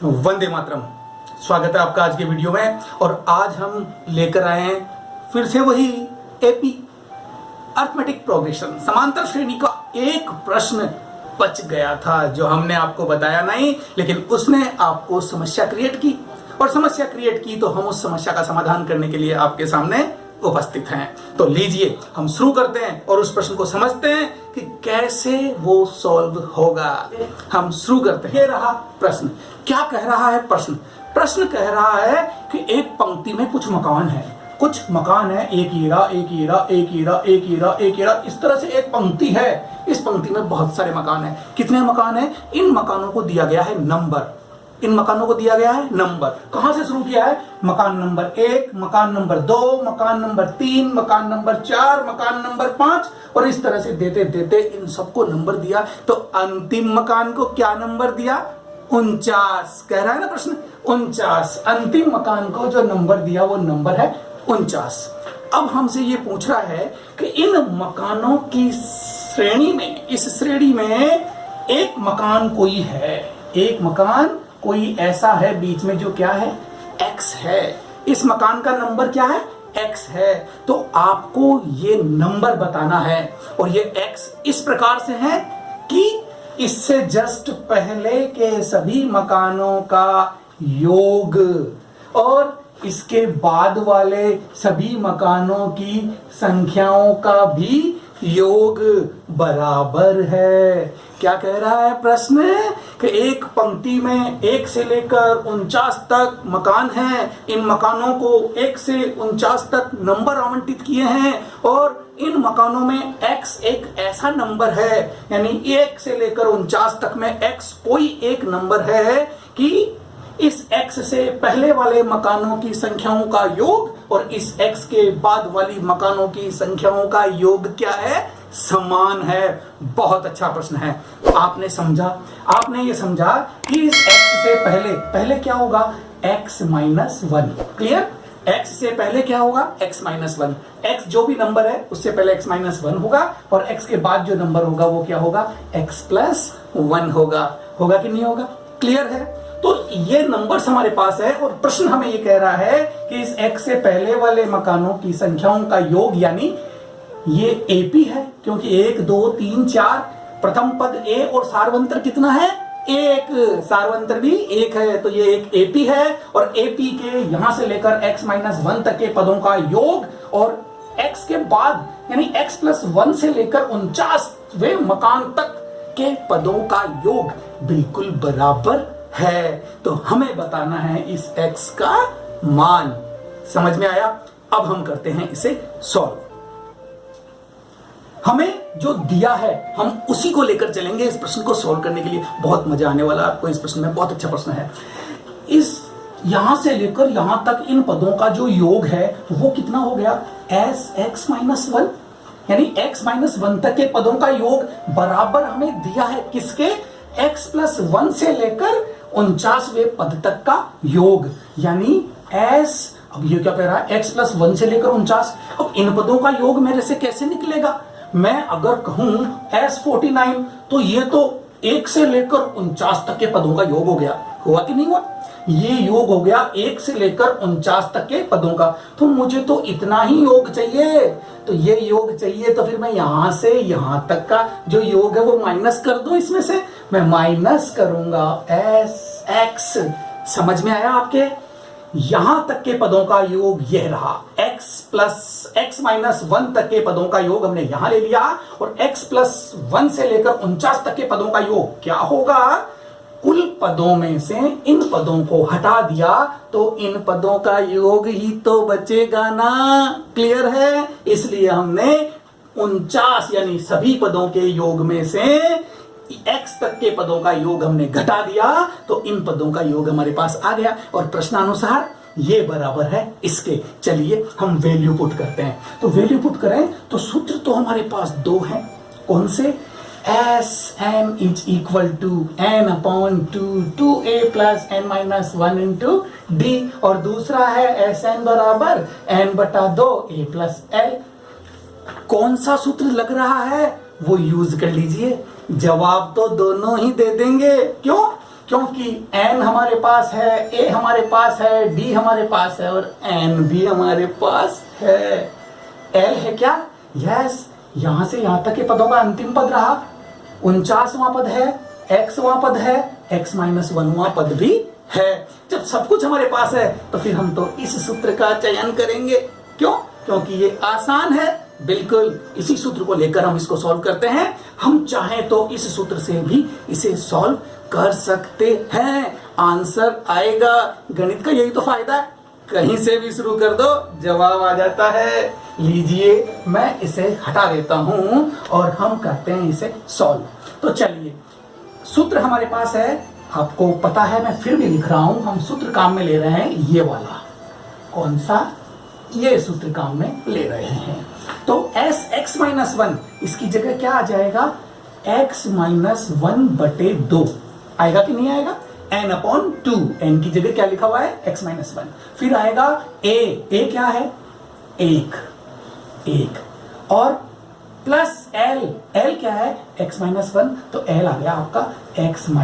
वंदे मातरम। स्वागत है आपका आज के वीडियो में। और आज हम लेकर आए हैं फिर से वही एपी अर्थमेटिक प्रोग्रेशन समांतर श्रेणी का एक प्रश्न बच गया था जो हमने आपको बताया नहीं, लेकिन उसने आपको समस्या क्रिएट की और समस्या क्रिएट की तो हम उस समस्या का समाधान करने के लिए आपके सामने उपस्थित हैं। तो लीजिए हम शुरू करते हैं और उस प्रश्न को समझते हैं कि कैसे वो सॉल्व होगा। हम शुरू करते हैं। ये रहा प्रश्न। क्या कह रहा है प्रश्न? प्रश्न कह रहा है कि एक पंक्ति में कुछ मकान है, एक हीरा, एक हीरा, एक हीरा, एक हीरा, एक हीरा, इस तरह से एक पंक्ति है। इस पंक्ति में बहुत सारे मकान हैं। कितने मकान हैं? इन मकानों को दिया गया है नंबर। इन मकानों को दिया गया है नंबर। कहां से शुरू किया है? मकान नंबर 1, मकान नंबर 2, मकान नंबर 3, मकान नंबर 4, मकान नंबर 5 और इस तरह से देते देते इन सबको नंबर दिया। तो अंतिम मकान को क्या नंबर दिया? 49। कह रहा है ना प्रश्न 49। अंतिम मकान को जो नंबर दिया वो नंबर है 49। अब हमसे ये पूछ रहा है कि इन मकानों की श्रेणी में, इस श्रेणी में एक मकान कोई है, एक मकान कोई ऐसा है बीच में जो क्या है? x है। इस मकान का नंबर क्या है? x है। तो आपको ये नंबर बताना है और ये x इस प्रकार से है कि इससे जस्ट पहले के सभी मकानों का योग और इसके बाद वाले सभी मकानों की संख्याओं का भी योग बराबर है। क्या कह रहा है प्रश्न? कि एक पंक्ति में 1 से लेकर 49 तक मकान हैं। इन मकानों को 1 से 49 तक नंबर आवंटित किए हैं और इन मकानों में x एक ऐसा नंबर है, यानी 1 से लेकर 49 तक में x कोई एक नंबर है कि इस x से पहले वाले मकानों की संख्याओं का योग और इस x के बाद वाली मकानों की संख्याओं का योग क्या है? समान है। बहुत अच्छा प्रश्न है। आपने समझा, आपने ये समझा कि इस x से पहले क्या होगा? x minus 1। क्लियर? x से पहले क्या होगा? x minus 1। x जो भी नंबर है उससे पहले x माइनस 1 होगा और x के बाद जो नंबर होगा वो क्या होगा? x प्लस 1 होगा। होगा कि नहीं होगा? क्लियर है? तो ये नंबर्स हमारे पास है और प्रश्न हमें ये कह रहा है कि इस x से पहले वाले मकानों की संख्याओं का योग, यानी ये AP है क्योंकि 1, 2, 3, 4 प्रथम पद a और सार्वंतर कितना है? 1। सार्वंतर भी 1 है तो ये एक AP है और AP के यहां से लेकर x माइनस 1 तक के पदों का योग और x के बाद यानी x प्लस 1 से लेकर 49वें मकान तक के पदों का योग बिल्कुल बराबर है। तो हमें बताना है इस x का मान। समझ में आया? अब हम करते हैं इसे सॉल्व। हमें जो दिया है हम उसी को लेकर चलेंगे इस प्रश्न को सॉल्व करने के लिए। बहुत मजा आने वाला आपको इस प्रश्न में। बहुत अच्छा प्रश्न है। इस यहां से लेकर यहां तक इन पदों का जो योग है वो कितना हो गया? x माइनस 1, यानी x माइनस 1 तक के पदों का योग बराबर हमें दिया है किसके? x प्लस 1 से लेकर 49वें पद तक का योग, यानी s। अब ये क्या कह रहा है? x प्लस 1 से लेकर 49। अब इन पदों का योग मेरे से कैसे निकलेगा? मैं अगर कहूं s49 तो ये तो 1 से लेकर 49 तक के पदों का योग हो गया। हुआ कि नहीं हुआ? ये योग हो गया 1 से लेकर 49 तक के पदों का। तो मुझे तो इतना ही योग चाहिए। तो ये योग चाहिए तो फिर मैं यहां से यहां तक का जो योग है वो माइनस कर दूं। इसमें से मैं माइनस करूंगा x। समझ में आया आपके? यहां तक के पदों का योग यह रहा। x माइनस 1 तक के पदों का योग हमने यहां ले लिया और x प्लस 1 से लेकर 49 तक के पदों का योग क्या होगा? कुल पदों में से इन पदों को हटा दिया तो इन पदों का योग ही तो बचेगा ना। क्लियर है? इसलिए हमने 49 यानी सभी पदों के योग में से x तक के पदों का योग हमने घटा दिया तो इन पदों का योग हमारे पास आ गया और प्रश्नानुसार ये बराबर है इसके। चलिए हम वैल्यू पुट करते हैं। तो वैल्यू पुट करें तो सूत्र तो हमारे पास दो हैं। कौन से? Sn is equal to n upon 2a plus n minus 1 into d और दूसरा है Sn बराबर n बटा 2 a प्लस l। कौन सा सूत्र लग रहा है वो यूज कर लीजिए। जवाब तो दोनों ही दे देंगे। क्यों? क्योंकि n हमारे पास है, a हमारे पास है, d हमारे पास है और n भी हमारे पास है। l है क्या? यस, यहां से यहां तक के पदों का अंतिम पद रहा, 49वां पद है, xवां पद है, x - 1वां पद भी है। जब सब कुछ हमारे पास है तो फिर हम तो इस सूत्र का चयन करेंगे। क्यों? क्योंकि ये आसान है। बिल्कुल इसी सूत्र को लेकर हम इसको सॉल्व करते हैं। हम चाहें तो इस सूत्र से भी इसे सॉल्व कर सकते हैं, आंसर आएगा। गणित का यही तो फायदा है, कहीं से भी शुरू कर दो जवाब आ जाता है। लीजिए मैं इसे हटा देता हूं और हम करते हैं इसे सॉल्व। तो चलिए, सूत्र हमारे पास है, आपको पता है, मैं फिर भी लिख रहा हूं। हम सूत्र काम में ले रहे हैं ये वाला, कौन सा? ये सूत्र काम में ले रहे हैं। तो x - 1 इसकी जगह क्या आ जाएगा? x - 1 बटे 2 आएगा कि नहीं आएगा? n/2, n की जगह क्या लिखा हुआ है? x - 1। फिर आएगा a क्या है? 1 और प्लस l क्या है? x - 1, तो l आ गया आपका x -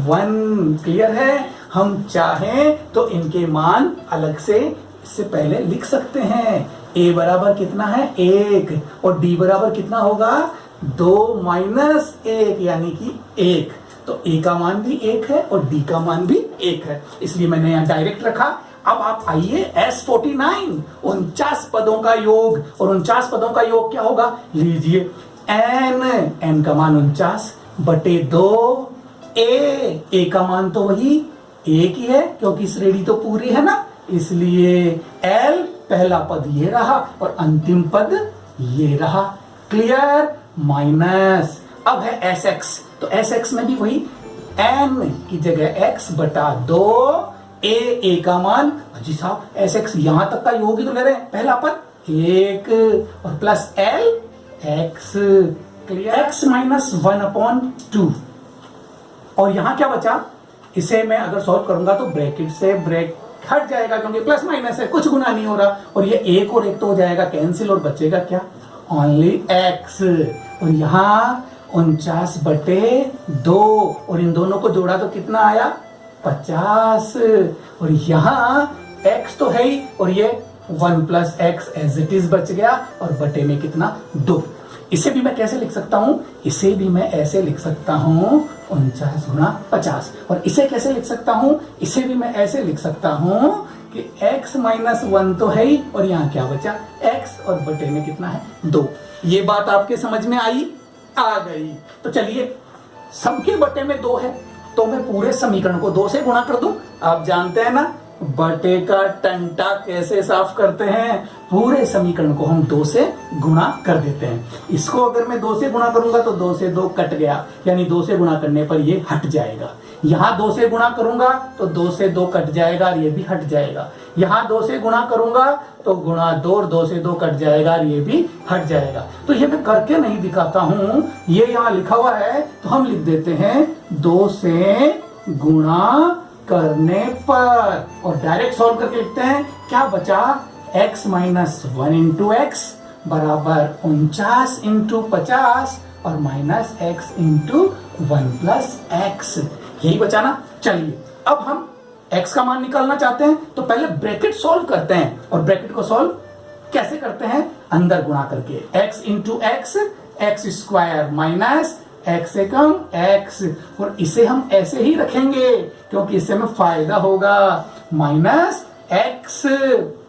1। क्लियर है? हम चाहें तो इनके मान अलग से इससे पहले लिख सकते हैं। a बराबर कितना है? 1 और d बराबर कितना होगा? 2 - 1 यानी कि 1। तो a का मान भी 1 है और d का मान भी 1 है, इसलिए मैंने यहां डायरेक्ट रखा। अब आप आइए S49, 49 पदों का योग, और 49 पदों का योग क्या होगा? लीजिए n का मान 49 बटे 2, a का मान तो वही 1 ही है क्योंकि श्रेणी तो पूरी है ना, इसलिए l पहला पद ये रहा और अंतिम पद ये रहा। क्लियर? माइनस अब है sx, तो sx में भी वही n की जगह x बटा 2, a का मान, जी साहब sx यहां तक का योग ही तो ले रहे हैं, पहला पद 1 और plus l x। Clear? x - 1/2 और यहां क्या बचा? इसे मैं अगर सॉल्व करूंगा तो ब्रैकेट से ब्रेक हट जाएगा क्योंकि प्लस माइनस है, कुछ गुना नहीं हो रहा, और ये 1 और 1 तो हो जाएगा कैंसिल और बचेगा क्या? Only x। और यहाँ 49 बटे 2 और इन दोनों को जोड़ा तो कितना आया? 50। और यहाँ x तो है ही और ये 1 + x एज इट इज बच गया और बटे में कितना? 2। इसे भी मैं कैसे लिख सकता हूं? इसे भी मैं ऐसे लिख सकता हूं 49 × 50। और इसे कैसे लिख सकता हूं? इसे भी मैं ऐसे लिख सकता हूं कि x - 1 तो है ही और यहाँ क्या बचा? x और बटे में कितना है? 2। ये बात आपके समझ में आई? आ गई। तो चलिए, सबके बटे में 2 है तो मैं पूरे समीकरण को 2 से गुणा कर दूं। आप जानते हैं ना बटे का टंटा कैसे साफ करते हैं? पूरे समीकरण को हम 2 से गुणा कर देते हैं। इसको अगर मैं 2 से गुणा करूंगा तो 2 से 2 कट गया, यानी 2 से गुणा करने पर ये हट जाएगा। यहां 2 से गुणा करूंगा तो 2 से 2 कट जाएगा और ये भी हट जाएगा। यहां 2 से गुणा करूंगा तो गुणा 2 और 2 से 2 कट जाएगा और ये भी हट जाएगा। तो ये मैं करके नहीं दिखाता हूं, ये यहाँ लिखा हुआ है तो हम लिख देते हैं 2 से गुणा करने पर, और डायरेक्ट सॉल्व करके लिखते हैं। क्या बचा? x - 1 × x बराबर 49 × 50 और माइनस x × 1 + x, यही बचा ना। चलिए अब हम x का मान निकालना चाहते हैं तो पहले ब्रैकेट सॉल्व करते हैं, और ब्रैकेट को सॉल्व कैसे करते हैं? अंदर गुणा करके x × x, x² minus x से कम x, और इसे हम ऐसे ही रखेंगे क्योंकि इससे हमें फायदा होगा। Minus x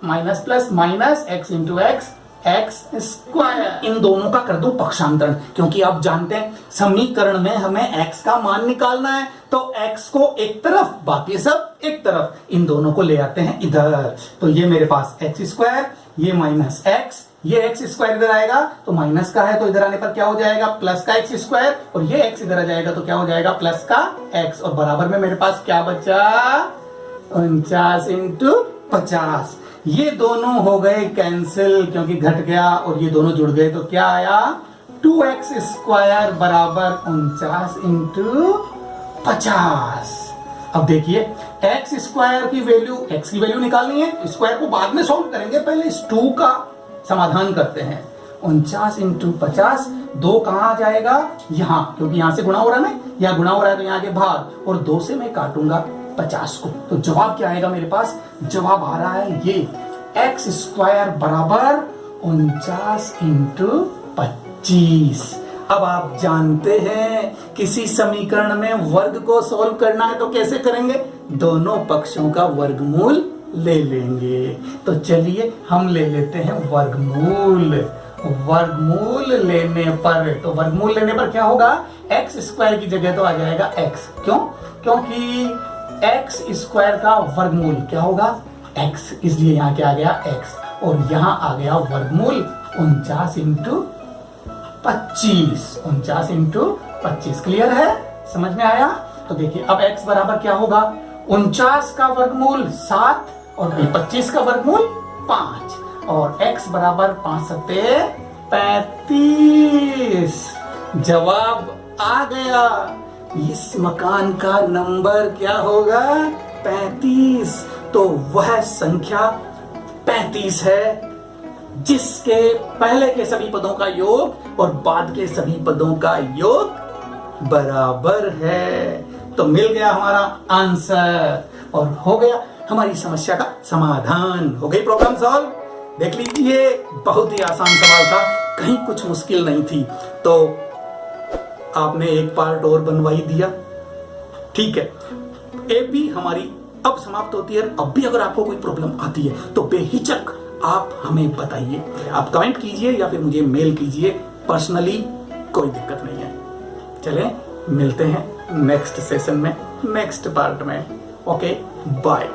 minus plus minus x × x, x²। इन दोनों का कर दूं पक्षांतरण, क्योंकि आप जानते हैं समीकरण में हमें x का मान निकालना है, तो x को एक तरफ बाकी सब एक तरफ, इन दोनों को ले आते हैं इधर। तो ये मेरे पास x², ये माइनस x, ये x² इधर आएगा तो माइनस का है तो इधर आने पर क्या हो जाएगा? प्लस का x², और ये x इधर आ जाएगा तो क्या हो जाएगा? प्लस का x, और बराबर में मेरे पास क्या बचा? 49 × 50। ये दोनों हो गए कैंसिल क्योंकि घट गया, और ये दोनों जुड़ गए तो क्या आया? 2x² बराबर 49 × 50। अब देखिए x² की वैल्यू, x की वैल्यू निकालनी है, स्क्वायर को बाद में सॉल्व करेंगे, पहले इस 2 का समाधान करते हैं। 49 × 50 2 कहाँ आ जाएगा, यहाँ, क्योंकि यहाँ से गुणा हो रहा है ना, यहाँ गुणा हो रहा है तो यहाँ के भाग, और 2 से मैं काटूंगा 50 को। तो जवाब क्या आएगा मेरे पास, जवाब आ रहा है ये x स्क्वायर बराबर 49 इंटू 25। अब आप जानते हैं किसी समीकरण में वर्ग को सॉल्व करना है तो कैसे करेंगे, दोनों पक्षों का वर्गमूल ले लेंगे। तो चलिए हम ले लेते हैं वर्गमूल। वर्गमूल लेने पर, तो वर्गमूल लेने पर क्या होगा, एक्स स्क्वायर की जगह तो आ जाएगा एक्स। क्यों, क्योंकि एक्स स्क्वायर का वर्गमूल क्या होगा, एक्स, इसलिए यहाँ क्या आ गया एक्स, और यहाँ आ गया वर्गमूल 49 इंटू 25। 49 इंटू 25। क्लियर है, समझ में आया। तो देखिए अब x बराबर क्या होगा, 49 का वर्गमूल 7 और 25 का वर्गमूल 5, और x बराबर 5 सत्ते 35। जवाब आ गया। इस मकान का नंबर क्या होगा, 35। तो वह संख्या 35 है जिसके पहले के सभी पदों का योग और बाद के सभी पदों का योग बराबर है। तो मिल गया हमारा आंसर और हो गया हमारी समस्या का समाधान। हो गई प्रॉब्लम सॉल्व। देख लीजिए, बहुत ही आसान सवाल था, कहीं कुछ मुश्किल नहीं थी। तो आपने एक पार्ट और बनवाई दिया, ठीक है। एपी हमारी अब समाप्त होती है। अब भी अगर आपको कोई प्रॉब्लम आती है तो बेहिचक आप हमें बताइए, आप कमेंट कीजिए या फिर मुझे मेल कीजिए पर्सनली, कोई दिक्कत नहीं है। चलें मिलते हैं नेक्स्ट सेशन में, नेक्स्ट पार्ट में। Okay bye.